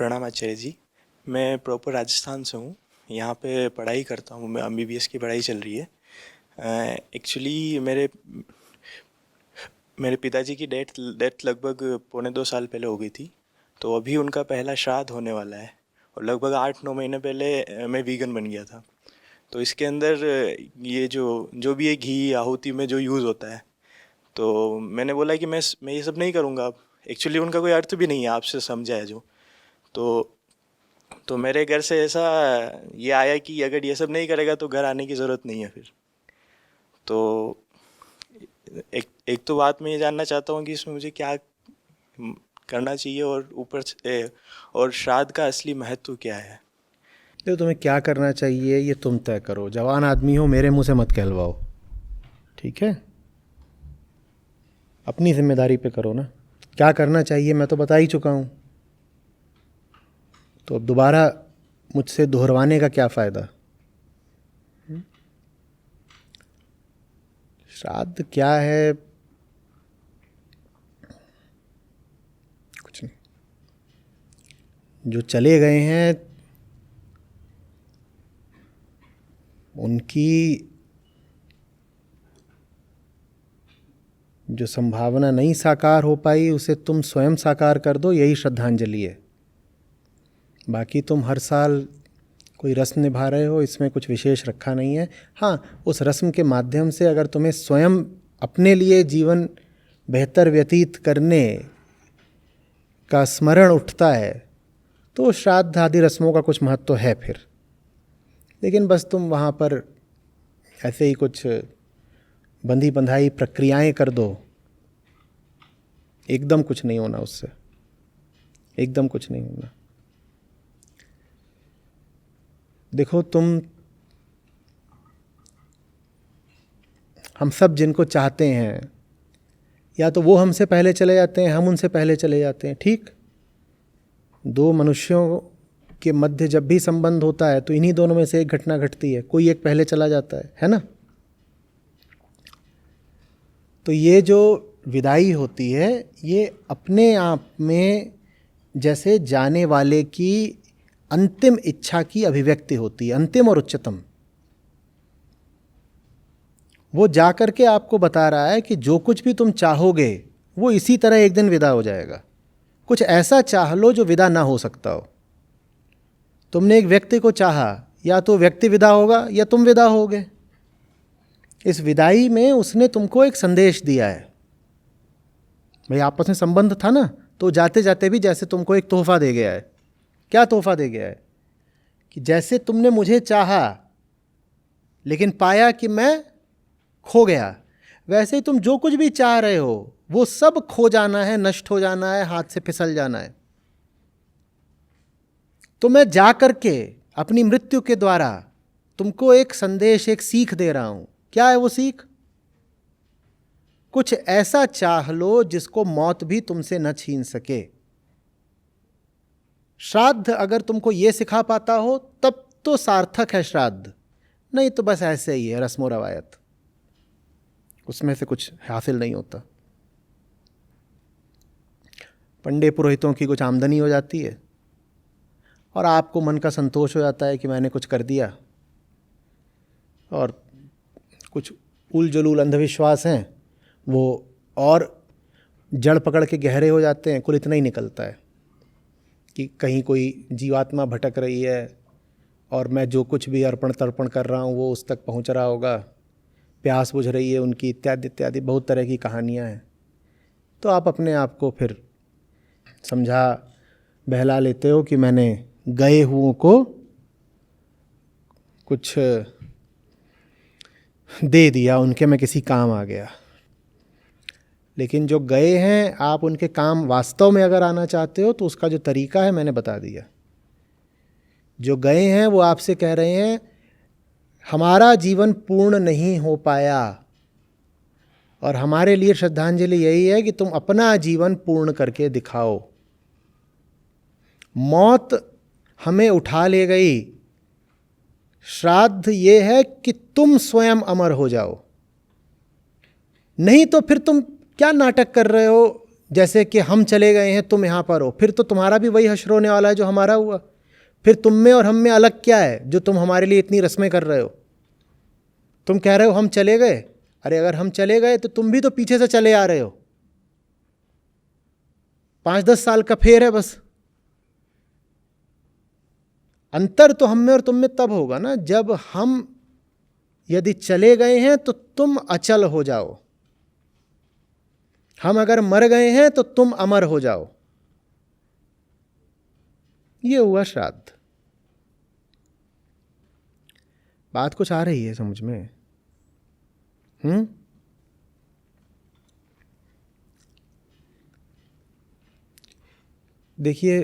प्रणाम आचार्य जी। मैं प्रॉपर राजस्थान से हूँ। यहाँ पे पढ़ाई करता हूँ, मैं एमबीबीएस की पढ़ाई चल रही है। एक्चुअली मेरे मेरे पिताजी की डेथ लगभग 1.25 साल पहले हो गई थी। तो अभी उनका पहला श्राद्ध होने वाला है। और लगभग 8-9 महीने पहले मैं वीगन बन गया था। तो इसके अंदर ये जो जो भी ये घी आहुति में जो यूज़ होता है, तो मैंने बोला कि मैं ये सब नहीं करूँगा अब। एक्चुअली उनका कोई अर्थ भी नहीं है, आपसे समझा है जो। तो तो मेरे घर से ऐसा ये आया कि अगर ये सब नहीं करेगा तो घर आने की ज़रूरत नहीं है फिर। तो एक एक तो बात मैं ये जानना चाहता हूँ कि इसमें मुझे क्या करना चाहिए, और ऊपर से और श्राद्ध का असली महत्व क्या है। तो तुम्हें क्या करना चाहिए ये तुम तय करो। जवान आदमी हो, मेरे मुंह से मत कहलवाओ, ठीक है? अपनी जिम्मेदारी पे करो ना। क्या करना चाहिए मैं तो बता ही चुका हूँ, तो अब दोबारा मुझसे दोहरवाने का क्या फ़ायदा। श्राद्ध क्या है? कुछ नहीं। जो चले गए हैं उनकी जो संभावना नहीं साकार हो पाई उसे तुम स्वयं साकार कर दो, यही श्रद्धांजलि है। बाकी तुम हर साल कोई रस्म निभा रहे हो, इसमें कुछ विशेष रखा नहीं है। हाँ, उस रस्म के माध्यम से अगर तुम्हें स्वयं अपने लिए जीवन बेहतर व्यतीत करने का स्मरण उठता है तो श्राद्ध आदि रस्मों का कुछ महत्व है फिर। लेकिन बस तुम वहाँ पर ऐसे ही कुछ बंधी बंधाई प्रक्रियाएं कर दो, एकदम कुछ नहीं होना उससे, एकदम कुछ नहीं होना। देखो, हम सब जिनको चाहते हैं, या तो वो हमसे पहले चले जाते हैं, हम उनसे पहले चले जाते हैं, ठीक? दो मनुष्यों के मध्य जब भी संबंध होता है तो इन्हीं दोनों में से एक घटना घटती है, कोई एक पहले चला जाता है ना? तो ये जो विदाई होती है ये अपने आप में जैसे जाने वाले की अंतिम इच्छा की अभिव्यक्ति होती है, अंतिम और उच्चतम। वो जाकर के आपको बता रहा है कि जो कुछ भी तुम चाहोगे वो इसी तरह एक दिन विदा हो जाएगा। कुछ ऐसा चाह लो जो विदा ना हो सकता हो। तुमने एक व्यक्ति को चाहा, या तो व्यक्ति विदा होगा या तुम विदा होगे। इस विदाई में उसने तुमको एक संदेश दिया है। भाई आपस में संबंध था ना, तो जाते जाते भी जैसे तुमको एक तोहफा दे गया है। क्या तोहफा दे गया है? कि जैसे तुमने मुझे चाहा लेकिन पाया कि मैं खो गया, वैसे ही तुम जो कुछ भी चाह रहे हो वो सब खो जाना है, नष्ट हो जाना है, हाथ से फिसल जाना है। तो मैं जा करके अपनी मृत्यु के द्वारा तुमको एक संदेश, एक सीख दे रहा हूं। क्या है वो सीख? कुछ ऐसा चाह लो जिसको मौत भी तुमसे न छीन सके। श्राद्ध अगर तुमको ये सिखा पाता हो तब तो सार्थक है श्राद्ध, नहीं तो बस ऐसे ही है, रस्म रवायत, उसमें से कुछ हासिल नहीं होता। पंडे पुरोहितों की कुछ आमदनी हो जाती है और आपको मन का संतोष हो जाता है कि मैंने कुछ कर दिया, और कुछ उल जलूल अंधविश्वास हैं वो और जड़ पकड़ के गहरे हो जाते हैं। कुल इतना ही निकलता है कि कहीं कोई जीवात्मा भटक रही है और मैं जो कुछ भी अर्पण तर्पण कर रहा हूँ वो उस तक पहुँच रहा होगा, प्यास बुझ रही है उनकी, इत्यादि इत्यादि बहुत तरह की कहानियाँ हैं। तो आप अपने आप को फिर समझा बहला लेते हो कि मैंने गए हुओं को कुछ दे दिया, उनके मैं किसी काम आ गया। लेकिन जो गए हैं, आप उनके काम वास्तव में अगर आना चाहते हो तो उसका जो तरीका है मैंने बता दिया। जो गए हैं वो आपसे कह रहे हैं हमारा जीवन पूर्ण नहीं हो पाया, और हमारे लिए श्रद्धांजलि यही है कि तुम अपना जीवन पूर्ण करके दिखाओ। मौत हमें उठा ले गई, श्राद्ध ये है कि तुम स्वयं अमर हो जाओ। नहीं तो फिर तुम क्या नाटक कर रहे हो जैसे कि हम चले गए हैं, तुम यहाँ पर हो, फिर तो तुम्हारा भी वही हश्र होने वाला है जो हमारा हुआ। फिर तुम में और हम में अलग क्या है जो तुम हमारे लिए इतनी रस्में कर रहे हो? तुम कह रहे हो हम चले गए, अरे अगर हम चले गए तो तुम भी तो पीछे से चले आ रहे हो। 5-10 साल का फेर है बस। अंतर तो हम में और तुम में तब होगा ना जब हम यदि चले गए हैं तो तुम अचल हो जाओ, हम अगर मर गए हैं तो तुम अमर हो जाओ। ये हुआ श्राद्ध। बात कुछ आ रही है समझ में? देखिए,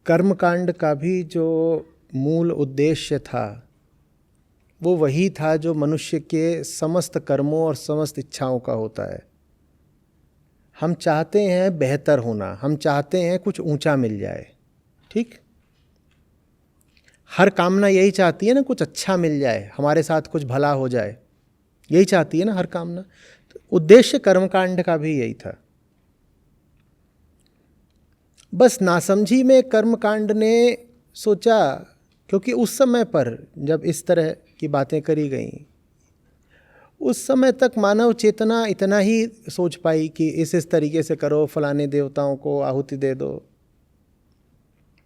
कर्मकांड का भी जो मूल उद्देश्य था वो वही था जो मनुष्य के समस्त कर्मों और समस्त इच्छाओं का होता है। हम चाहते हैं बेहतर होना, हम चाहते हैं कुछ ऊंचा मिल जाए, ठीक? हर कामना यही चाहती है ना, कुछ अच्छा मिल जाए, हमारे साथ कुछ भला हो जाए, यही चाहती है ना हर कामना। तो उद्देश्य कर्मकांड का भी यही था। बस नासमझी में कर्मकांड ने सोचा, क्योंकि उस समय पर जब इस तरह की बातें करी गई, उस समय तक मानव चेतना इतना ही सोच पाई कि इस तरीके से करो, फलाने देवताओं को आहुति दे दो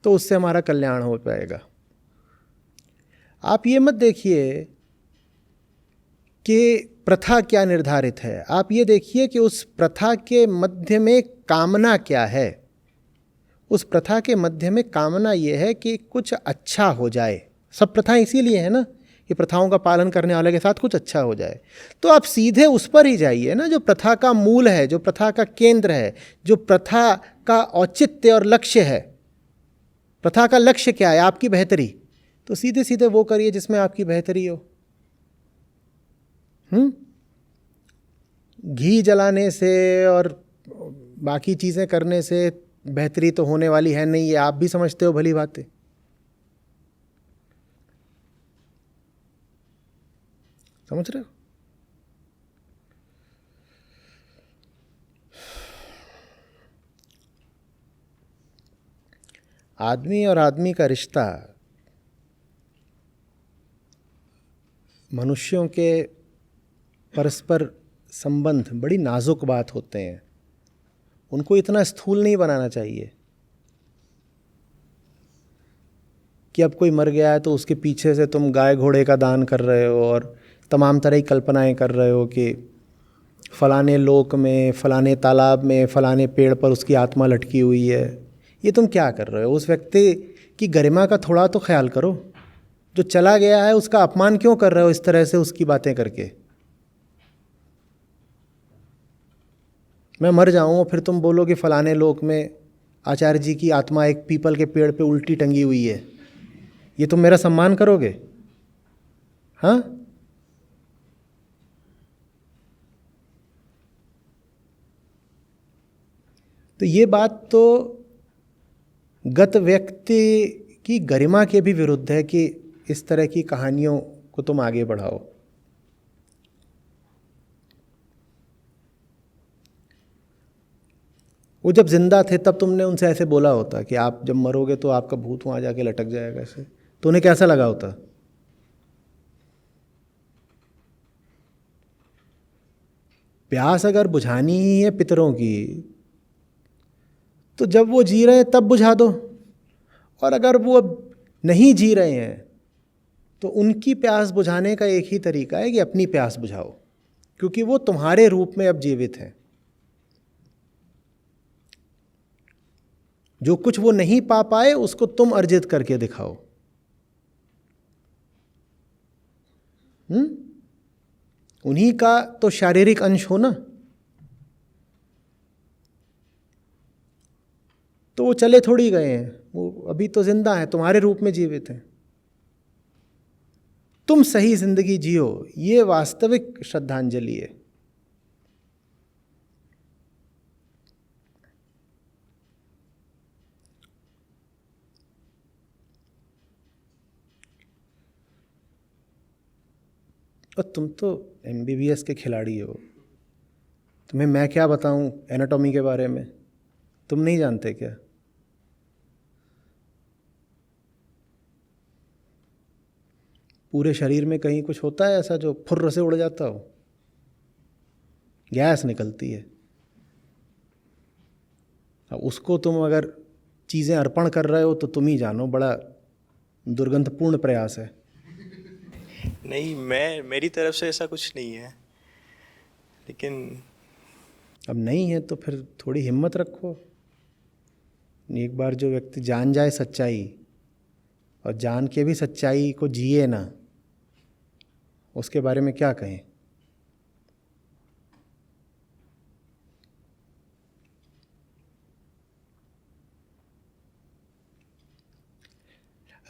तो उससे हमारा कल्याण हो पाएगा। आप ये मत देखिए कि प्रथा क्या निर्धारित है, आप ये देखिए कि उस प्रथा के मध्य में कामना क्या है। उस प्रथा के मध्य में कामना ये है कि कुछ अच्छा हो जाए। सब प्रथाएं इसीलिए है ना कि प्रथाओं का पालन करने वाले के साथ कुछ अच्छा हो जाए। तो आप सीधे उस पर ही जाइए ना जो प्रथा का मूल है, जो प्रथा का केंद्र है, जो प्रथा का औचित्य और लक्ष्य है। प्रथा का लक्ष्य क्या है? आपकी बेहतरी। तो सीधे सीधे वो करिए जिसमें आपकी बेहतरी हो। घी जलाने से और बाकी चीज़ें करने से बेहतरी तो होने वाली है नहीं, ये आप भी समझते हो भली बातें। समझ रहे हो? आदमी और आदमी का रिश्ता, मनुष्यों के परस्पर संबंध बड़ी नाजुक बात होते हैं। उनको इतना स्थूल नहीं बनाना चाहिए कि अब कोई मर गया है तो उसके पीछे से तुम गाय घोड़े का दान कर रहे हो और तमाम तरह की कल्पनाएं कर रहे हो कि फलाने लोक में, फलाने तालाब में, फलाने पेड़ पर उसकी आत्मा लटकी हुई है। ये तुम क्या कर रहे हो? उस व्यक्ति की गरिमा का थोड़ा तो ख्याल करो। जो चला गया है उसका अपमान क्यों कर रहे हो इस तरह से उसकी बातें करके? मैं मर जाऊँ फिर तुम बोलो कि फलाने लोक में आचार्य जी की आत्मा एक पीपल के पेड़ पे उल्टी टंगी हुई है, ये तुम मेरा सम्मान करोगे? हाँ? तो ये बात तो गत व्यक्ति की गरिमा के भी विरुद्ध है कि इस तरह की कहानियों को तुम आगे बढ़ाओ। वो जब जिंदा थे तब तुमने उनसे ऐसे बोला होता कि आप जब मरोगे तो आपका भूत वहाँ जाके लटक जाएगा, ऐसे तो उन्हें कैसा लगा होता? प्यास अगर बुझानी ही है पितरों की तो जब वो जी रहे हैं तब बुझा दो, और अगर वो अब नहीं जी रहे हैं तो उनकी प्यास बुझाने का एक ही तरीका है कि अपनी प्यास बुझाओ, क्योंकि वो तुम्हारे रूप में अब जीवित हैं। जो कुछ वो नहीं पा पाए उसको तुम अर्जित करके दिखाओ। उन्हीं का तो शारीरिक अंश हो ना, तो वो चले थोड़ी गए हैं, वो अभी तो जिंदा है, तुम्हारे रूप में जीवित हैं। तुम सही जिंदगी जियो, ये वास्तविक श्रद्धांजलि है। और तुम तो MBBS के खिलाड़ी हो, तुम्हें मैं क्या बताऊं एनाटॉमी के बारे में, तुम नहीं जानते क्या? पूरे शरीर में कहीं कुछ होता है ऐसा जो फुर्र से उड़ जाता हो? गैस निकलती है। अब उसको तुम अगर चीज़ें अर्पण कर रहे हो तो तुम ही जानो, बड़ा दुर्गंधपूर्ण प्रयास है। नहीं, मेरी तरफ से ऐसा कुछ नहीं है, लेकिन अब नहीं है तो फिर थोड़ी हिम्मत रखो। एक बार जो व्यक्ति जान जाए सच्चाई, और जान के भी सच्चाई को जिए ना, उसके बारे में क्या कहें।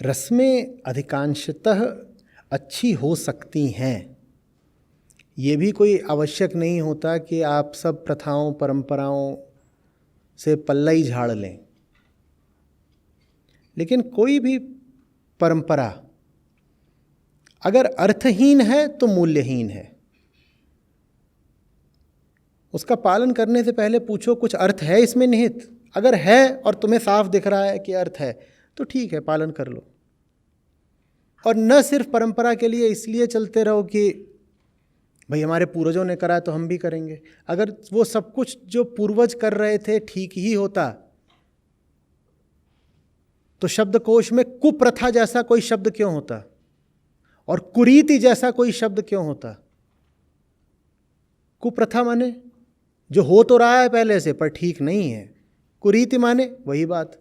रस्में अधिकांशतः अच्छी हो सकती हैं, ये भी कोई आवश्यक नहीं होता कि आप सब प्रथाओं परंपराओं से पल्ला ही झाड़ लें। लेकिन कोई भी परंपरा अगर अर्थहीन है तो मूल्यहीन है। उसका पालन करने से पहले पूछो कुछ अर्थ है इसमें निहित। अगर है और तुम्हें साफ दिख रहा है कि अर्थ है तो ठीक है, पालन कर लो। और न सिर्फ परंपरा के लिए इसलिए चलते रहो कि भाई हमारे पूर्वजों ने करा है तो हम भी करेंगे। अगर वो सब कुछ जो पूर्वज कर रहे थे ठीक ही होता तो शब्दकोश में कुप्रथा जैसा कोई शब्द क्यों होता, और कुरीति जैसा कोई शब्द क्यों होता? कुप्रथा माने जो हो तो रहा है पहले से पर ठीक नहीं है, कुरीति माने वही बात।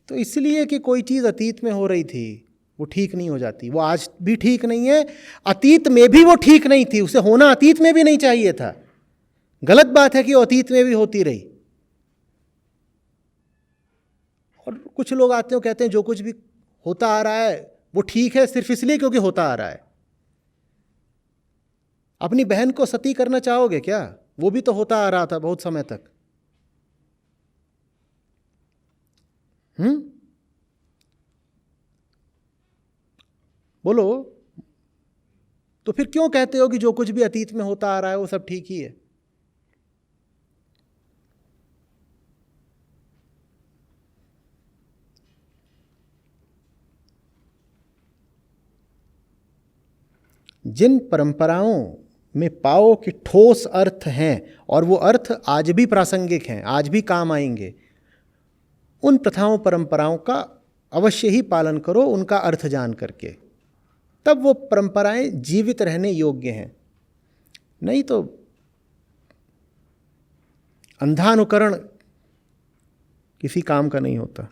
तो इसलिए कि कोई चीज़ अतीत में हो रही थी वो ठीक नहीं हो जाती, वो आज भी ठीक नहीं है, अतीत में भी वो ठीक नहीं थी, उसे होना अतीत में भी नहीं चाहिए था। गलत बात है कि वो अतीत में भी होती रही। और कुछ लोग आते हैं कहते हैं जो कुछ भी होता आ रहा है वो ठीक है सिर्फ इसलिए क्योंकि होता आ रहा है। अपनी बहन को सती करना चाहोगे क्या? वो भी तो होता आ रहा था बहुत समय तक। बोलो, तो फिर क्यों कहते हो कि जो कुछ भी अतीत में होता आ रहा है वो सब ठीक ही है? जिन परंपराओं में पाओ कि ठोस अर्थ हैं और वो अर्थ आज भी प्रासंगिक हैं, आज भी काम आएंगे, उन प्रथाओं परंपराओं का अवश्य ही पालन करो, उनका अर्थ जान करके। तब वो परंपराएं जीवित रहने योग्य हैं। नहीं तो अंधानुकरण किसी काम का नहीं होता।